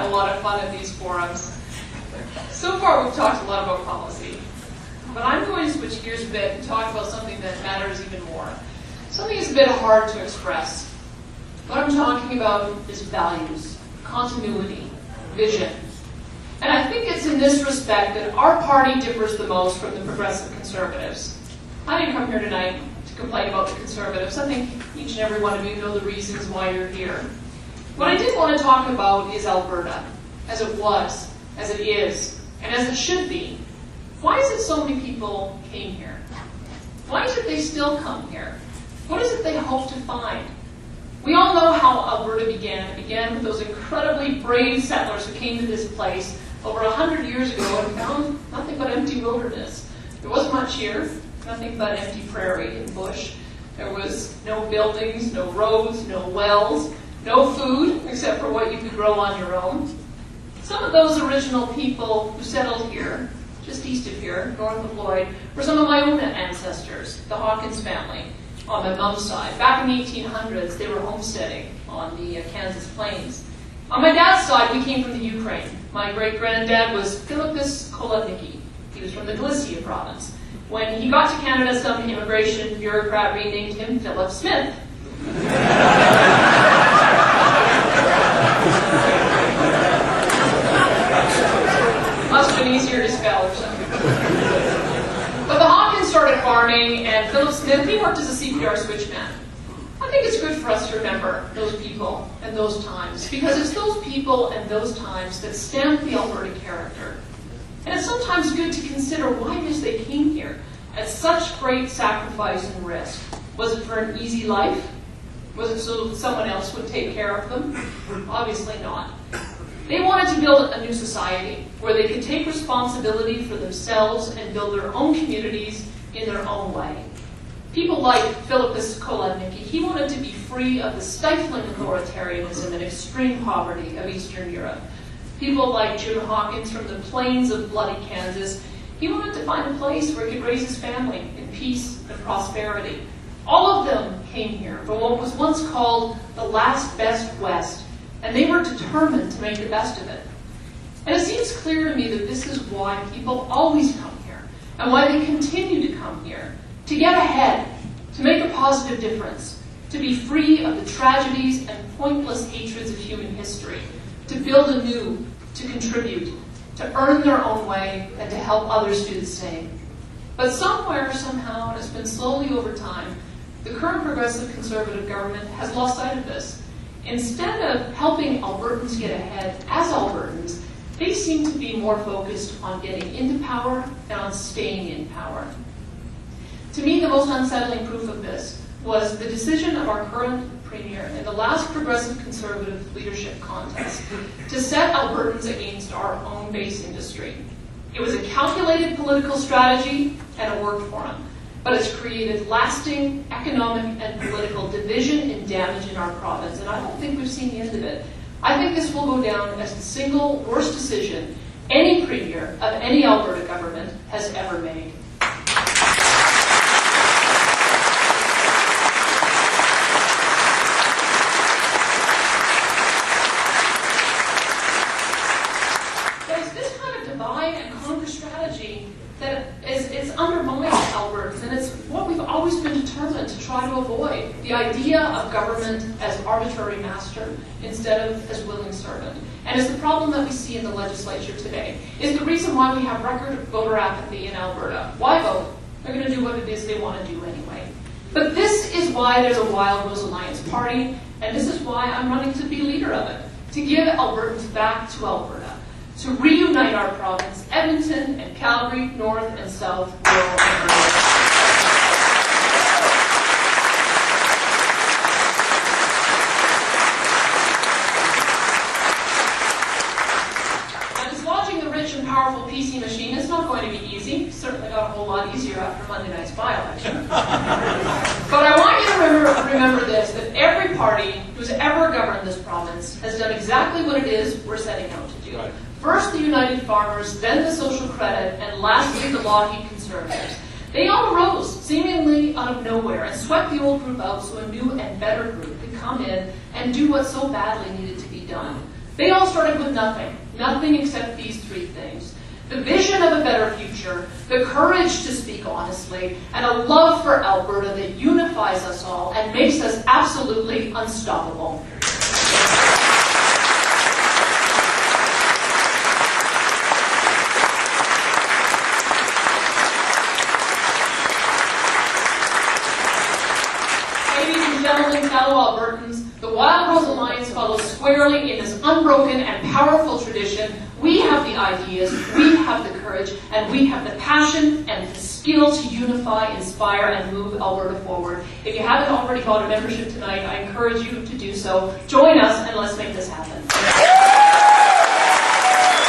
have a lot of fun at these forums. So far, we've talked a lot about policy, but I'm going to switch gears a bit and talk about something that matters even more. Something that's a bit hard to express. What I'm talking about is values, continuity, vision. And I think it's in this respect that our party differs the most from the progressive conservatives. I didn't come here tonight to complain about the conservatives. I think each and every one of you know the reasons why you're here. What I did want to talk about is Alberta, as it was, as it is, and as it should be. Why is it so many people came here? Why is it they still come here? What is it they hope to find? We all know how Alberta began. It began with those incredibly brave settlers who came to this place over 100 years ago and found nothing but empty wilderness. There wasn't much here, nothing but empty prairie and bush. There was no buildings, no roads, no wells, no food except for what you could grow on your own. Some of those original people who settled here, just east of here, north of Lloyd, were some of my own ancestors, the Hawkins family, on my mom's side. Back in the 1800s, they were homesteading on the Kansas plains. On my dad's side, we came from the Ukraine. My great-granddad was Philippus Kolodnicki. He was from the Galicia province. When he got to Canada, some immigration bureaucrat renamed him Philip Smith. Must have been easier to spell or something. But the Hawkins started farming, and Philip Smith, he worked as a CPR switchman. I think it's good for us to remember those people and those times, because it's those people and those times that stamp the Alberta character. And it's sometimes good to consider why it is they came here at such great sacrifice and risk. Was it for an easy life? Was it so that someone else would take care of them? Obviously not. They wanted to build a new society where they could take responsibility for themselves and build their own communities in their own way. People like Philippus Kolodnicki, he wanted to be free of the stifling authoritarianism and extreme poverty of Eastern Europe. People like Jim Hawkins from the plains of bloody Kansas, he wanted to find a place where he could raise his family in peace and prosperity. All of them came here from what was once called the last best West, and they were determined to make the best of it. And it seems clear to me that this is why people always come here, and why they continue to come here. To get ahead, to make a positive difference, to be free of the tragedies and pointless hatreds of human history, to build anew, to contribute, to earn their own way, and to help others do the same. But somewhere, somehow, and it's been slowly over time, the current progressive conservative government has lost sight of this. Instead of helping Albertans get ahead as Albertans, they seem to be more focused on getting into power and on staying in power. To me, the most unsettling proof of this was the decision of our current premier in the last progressive conservative leadership contest to set Albertans against our own base industry. It was a calculated political strategy, and it worked for him. But it's created lasting economic and political division and damage in our province, and I don't think we've seen the end of it. I think this will go down as the single worst decision any premier of any Alberta government has ever made. The idea of government as arbitrary master instead of as willing servant. And it's the problem that we see in the legislature today. It's the reason why we have record voter apathy in Alberta. Why vote? They're going to do what it is they want to do anyway. But this is why there's a Wild Rose Alliance party, and this is why I'm running to be leader of it. To give Albertans back to Alberta. To reunite our province, Edmonton and Calgary, north and south, rural and urban. Powerful PC machine is not going to be easy. Certainly got a whole lot easier after Monday night's by-election. But I want you to remember this, that every party who's ever governed this province has done exactly what it is we're setting out to do. Right. First the United Farmers, then the Social Credit, and lastly the Lockheed Conservatives. They all arose, seemingly out of nowhere, and swept the old group out so a new and better group could come in and do what so badly needed to be done. They all started with nothing. Nothing except these three things. The vision of a better future, the courage to speak honestly, and a love for Alberta that unifies us all and makes us absolutely unstoppable. Ladies and gentlemen, fellow Albertans, the Wild Rose Alliance follows squarely in this unbroken and powerful tradition. We have the ideas, we have the courage, and we have the passion and the skill to unify, inspire, and move Alberta forward. If you haven't already bought a membership tonight, I encourage you to do so. Join us and let's make this happen.